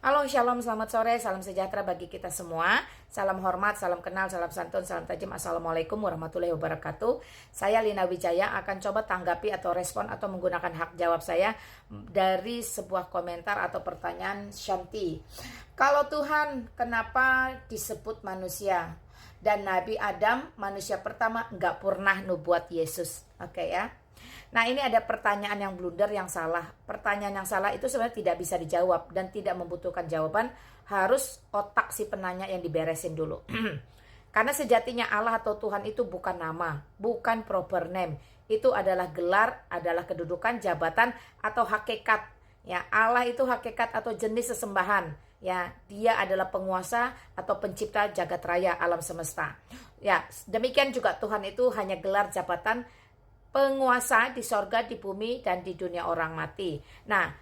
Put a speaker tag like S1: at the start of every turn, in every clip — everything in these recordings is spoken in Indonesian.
S1: Halo, shalom, selamat sore, salam sejahtera bagi kita semua. Salam hormat, salam kenal, salam santun, salam tajam. Assalamualaikum warahmatullahi wabarakatuh. Saya Lina Wijaya akan coba tanggapi atau respon atau menggunakan hak jawab saya dari sebuah komentar atau pertanyaan Shanti. Kalau Tuhan kenapa disebut manusia? Dan Nabi Adam manusia pertama nggak pernah nubuat Yesus. Oke ya. Nah, ini ada pertanyaan yang blunder, yang salah. Pertanyaan yang salah itu sebenarnya tidak bisa dijawab dan tidak membutuhkan jawaban. Harus otak si penanya yang diberesin dulu. Karena sejatinya Allah atau Tuhan itu bukan nama, bukan proper name. Itu adalah gelar, adalah kedudukan, jabatan, atau hakikat. Ya, Allah itu hakikat atau jenis sesembahan. Ya, dia adalah penguasa atau pencipta jagat raya alam semesta. Ya, demikian juga Tuhan itu hanya gelar jabatan penguasa di sorga, di bumi, dan di dunia orang mati. Nah,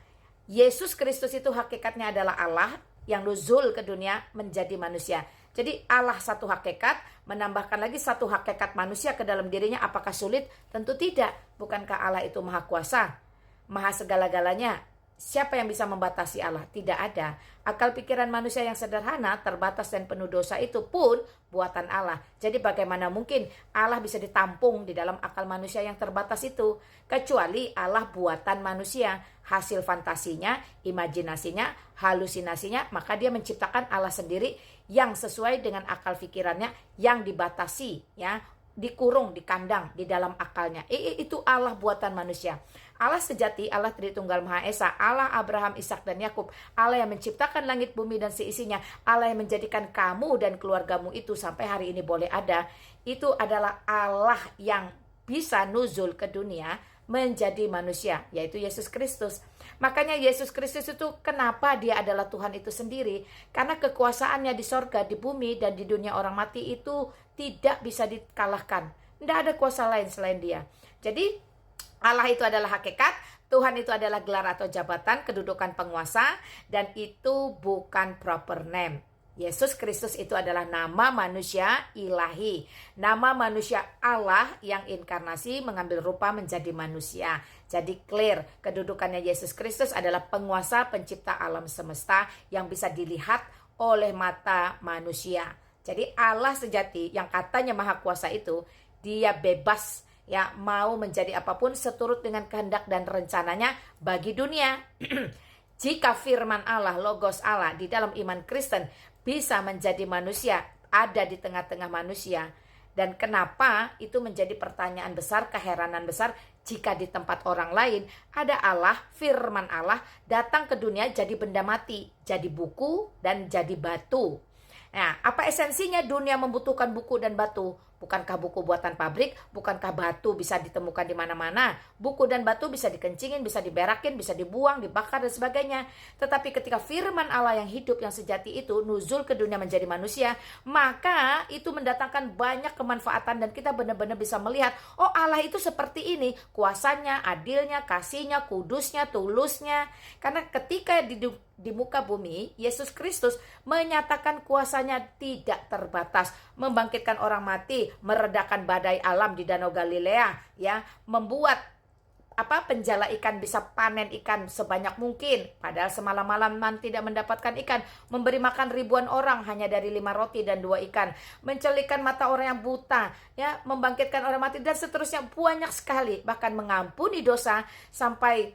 S1: Yesus Kristus itu hakikatnya adalah Allah yang nuzul ke dunia menjadi manusia. Jadi Allah satu hakikat, menambahkan lagi satu hakikat manusia ke dalam dirinya. Apakah sulit? Tentu tidak. Bukankah Allah itu maha kuasa, maha segala-galanya? Siapa yang bisa membatasi Allah? Tidak ada. Akal pikiran manusia yang sederhana, terbatas dan penuh dosa itu pun buatan Allah. Jadi bagaimana mungkin Allah bisa ditampung di dalam akal manusia yang terbatas itu? Kecuali Allah buatan manusia, hasil fantasinya, imajinasinya, halusinasinya, maka dia menciptakan Allah sendiri yang sesuai dengan akal pikirannya, yang dibatasi, ya, dikurung, dikandang di dalam akalnya. Itu Allah buatan manusia. Allah sejati, Allah Tritunggal Maha Esa, Allah Abraham, Ishak dan Yakub, Allah yang menciptakan langit, bumi dan seisinya, Allah yang menjadikan kamu dan keluargamu itu sampai hari ini boleh ada. Itu adalah Allah yang bisa nuzul ke dunia menjadi manusia, yaitu Yesus Kristus. Makanya Yesus Kristus itu kenapa dia adalah Tuhan itu sendiri? Karena kekuasaannya di sorga, di bumi, dan di dunia orang mati itu tidak bisa dikalahkan. Tidak ada kuasa lain selain dia. Jadi Allah itu adalah hakikat, Tuhan itu adalah gelar atau jabatan, kedudukan penguasa, dan itu bukan proper name. Yesus Kristus itu adalah nama manusia ilahi, nama manusia Allah yang inkarnasi mengambil rupa menjadi manusia. Jadi clear, kedudukannya Yesus Kristus adalah penguasa pencipta alam semesta yang bisa dilihat oleh mata manusia. Jadi Allah sejati yang katanya maha kuasa itu, dia bebas, ya, mau menjadi apapun seturut dengan kehendak dan rencananya bagi dunia. Jika firman Allah, logos Allah di dalam iman Kristen bisa menjadi manusia, ada di tengah-tengah manusia. Dan kenapa itu menjadi pertanyaan besar, keheranan besar jika di tempat orang lain ada Allah, firman Allah datang ke dunia jadi benda mati, jadi buku dan jadi batu. Nah, apa esensinya dunia membutuhkan buku dan batu? Bukankah buku buatan pabrik? Bukankah batu bisa ditemukan di mana-mana? Buku dan batu bisa dikencingin, bisa diberakin, bisa dibuang, dibakar, dan sebagainya. Tetapi ketika firman Allah yang hidup, yang sejati itu nuzul ke dunia menjadi manusia, maka itu mendatangkan banyak kemanfaatan dan kita benar-benar bisa melihat, oh Allah itu seperti ini, kuasanya, adilnya, kasihnya, kudusnya, tulusnya. Karena ketika di muka bumi, Yesus Kristus menyatakan kuasanya tidak terbatas, membangkitkan orang mati, meredakan badai alam di Danau Galilea, ya, membuat penjala ikan bisa panen ikan sebanyak mungkin, padahal semalam-malaman tidak mendapatkan ikan, memberi makan ribuan orang hanya dari 5 roti dan 2 ikan, mencelikan mata orang yang buta, ya, membangkitkan orang mati dan seterusnya, banyak sekali, bahkan mengampuni dosa sampai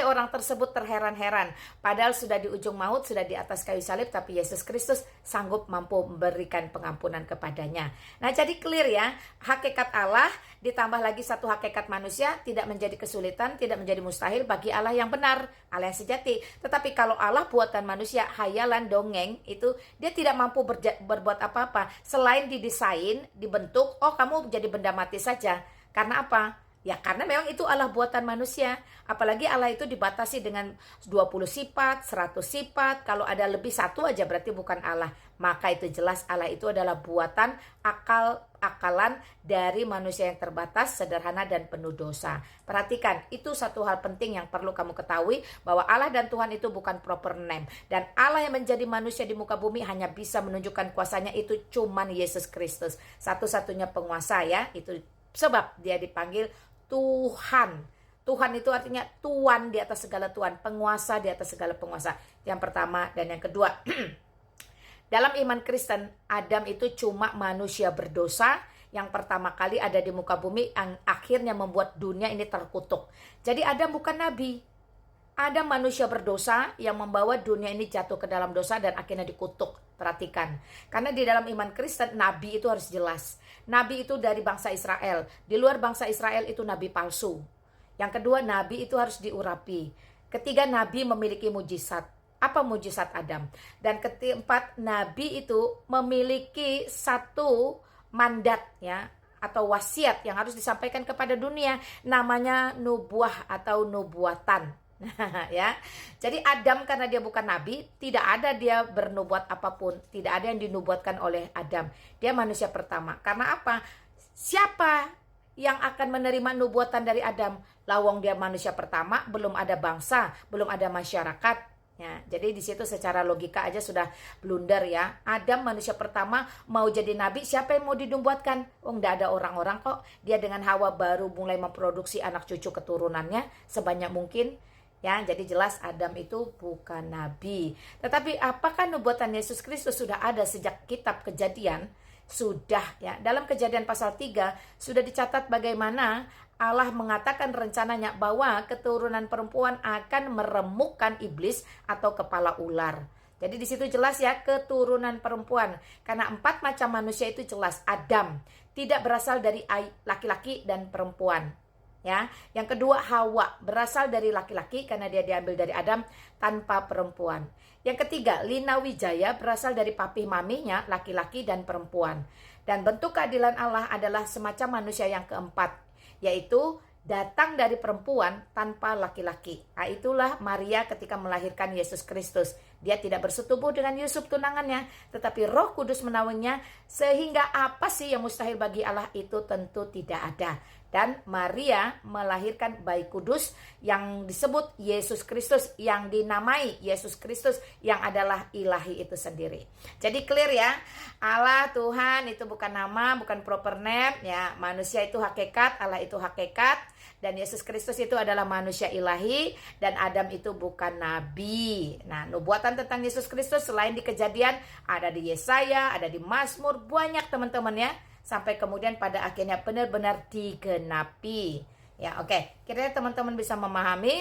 S1: orang tersebut terheran-heran. Padahal sudah di ujung maut, sudah di atas kayu salib, tapi Yesus Kristus sanggup mampu memberikan pengampunan kepadanya. Nah, jadi clear ya, hakikat Allah ditambah lagi satu hakikat manusia tidak menjadi kesulitan, tidak menjadi mustahil bagi Allah yang benar, Allah yang sejati. Tetapi kalau Allah buatan manusia, hayalan, dongeng, itu dia tidak mampu berbuat apa-apa selain didesain, dibentuk, oh kamu jadi benda mati saja. Karena apa? Ya karena memang itu Allah buatan manusia. Apalagi Allah itu dibatasi dengan 20 sifat, 100 sifat. Kalau ada lebih satu aja berarti bukan Allah. Maka itu jelas Allah itu adalah buatan akalan dari manusia yang terbatas, sederhana dan penuh dosa. Perhatikan, itu satu hal penting yang perlu kamu ketahui, bahwa Allah dan Tuhan itu bukan proper name. Dan Allah yang menjadi manusia di muka bumi hanya bisa menunjukkan kuasanya itu cuman Yesus Kristus. Satu-satunya penguasa, ya. Itu sebab dia dipanggil Tuhan. Tuhan itu artinya Tuan di atas segala Tuan, penguasa di atas segala penguasa. Yang pertama dan yang kedua. Dalam iman Kristen, Adam itu cuma manusia berdosa yang pertama kali ada di muka bumi yang akhirnya membuat dunia ini terkutuk. Jadi Adam bukan nabi. Adam manusia berdosa yang membawa dunia ini jatuh ke dalam dosa dan akhirnya dikutuk. Perhatikan. Karena di dalam iman Kristen, nabi itu harus jelas. Nabi itu dari bangsa Israel. Di luar bangsa Israel itu nabi palsu. Yang kedua, nabi itu harus diurapi. Ketiga, nabi memiliki mujizat. Apa mujizat Adam? Dan keempat, nabi itu memiliki satu mandat ya atau wasiat yang harus disampaikan kepada dunia, namanya nubuah atau nubuatan. Ya. Jadi Adam karena dia bukan nabi, tidak ada dia bernubuat apapun, tidak ada yang dinubuatkan oleh Adam. Dia manusia pertama. Karena apa? Siapa yang akan menerima nubuatan dari Adam? Lawang dia manusia pertama, belum ada bangsa, belum ada masyarakat. Ya, jadi di situ secara logika aja sudah blunder ya. Adam manusia pertama mau jadi nabi, siapa yang mau dinubuatkan? Oh, nggak ada orang-orang kok. Dia dengan Hawa baru mulai memproduksi anak cucu keturunannya sebanyak mungkin. Ya, jadi jelas Adam itu bukan nabi. Tetapi apakah nubuatan Yesus Kristus sudah ada sejak kitab Kejadian? Sudah ya. Dalam Kejadian pasal 3 sudah dicatat bagaimana Allah mengatakan rencananya bahwa keturunan perempuan akan meremukkan iblis atau kepala ular. Jadi di situ jelas ya, keturunan perempuan. Karena 4 macam manusia itu jelas. Adam tidak berasal dari laki-laki dan perempuan. Ya, yang kedua Hawa berasal dari laki-laki karena dia diambil dari Adam tanpa perempuan. Yang ketiga Lina Wijaya berasal dari papi maminya laki-laki dan perempuan. Dan bentuk keadilan Allah adalah semacam manusia yang keempat, yaitu datang dari perempuan tanpa laki-laki. Nah, itulah Maria ketika melahirkan Yesus Kristus. Dia tidak bersetubuh dengan Yusuf tunangannya, tetapi Roh Kudus menaunginya, sehingga apa sih yang mustahil bagi Allah itu tentu tidak ada. Dan Maria melahirkan bayi kudus yang disebut Yesus Kristus, yang dinamai Yesus Kristus, yang adalah ilahi itu sendiri. Jadi clear ya, Allah Tuhan itu bukan nama, bukan proper name ya. Manusia itu hakikat, Allah itu hakikat, dan Yesus Kristus itu adalah manusia ilahi, dan Adam itu bukan nabi. Nah, nubuatan tentang Yesus Kristus selain di Kejadian ada di Yesaya, ada di Mazmur, banyak teman-teman ya. Sampai kemudian pada akhirnya benar-benar digenapi. Ya, oke. Kiranya teman-teman bisa memahami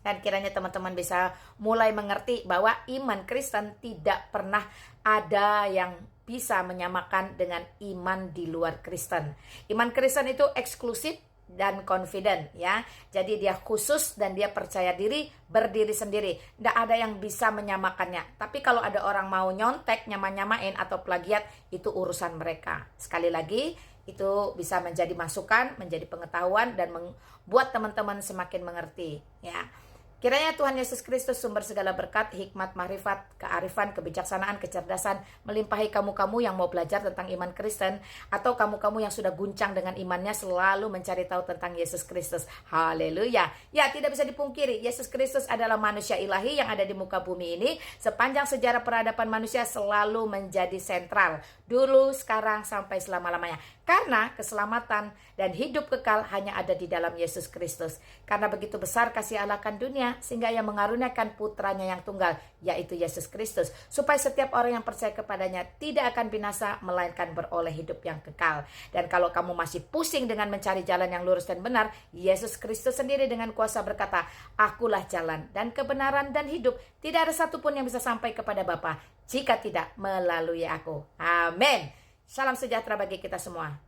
S1: dan kiranya teman-teman bisa mulai mengerti bahwa iman Kristen tidak pernah ada yang bisa menyamakan dengan iman di luar Kristen. Iman Kristen itu eksklusif dan confident ya. Jadi dia khusus dan dia percaya diri, berdiri sendiri. Tidak ada yang bisa menyamakannya. Tapi kalau ada orang mau nyontek, nyamain atau plagiat, itu urusan mereka. Sekali lagi, itu bisa menjadi masukan, menjadi pengetahuan dan membuat teman-teman semakin mengerti ya. Kiranya Tuhan Yesus Kristus sumber segala berkat, hikmat, makrifat, kearifan, kebijaksanaan, kecerdasan melimpahi kamu-kamu yang mau belajar tentang iman Kristen, atau kamu-kamu yang sudah guncang dengan imannya selalu mencari tahu tentang Yesus Kristus. Haleluya. Ya, tidak bisa dipungkiri, Yesus Kristus adalah manusia ilahi yang ada di muka bumi ini. Sepanjang sejarah peradaban manusia selalu menjadi sentral. Dulu, sekarang, sampai selama-lamanya. Karena keselamatan dan hidup kekal hanya ada di dalam Yesus Kristus. Karena begitu besar kasih Allah akan dunia, sehingga Ia mengaruniakan putranya yang tunggal, yaitu Yesus Kristus, supaya setiap orang yang percaya kepadanya tidak akan binasa, melainkan beroleh hidup yang kekal. Dan kalau kamu masih pusing dengan mencari jalan yang lurus dan benar, Yesus Kristus sendiri dengan kuasa berkata, "Akulah jalan dan kebenaran dan hidup. Tidak ada satupun yang bisa sampai kepada Bapa jika tidak melalui aku." Amin. Salam sejahtera bagi kita semua.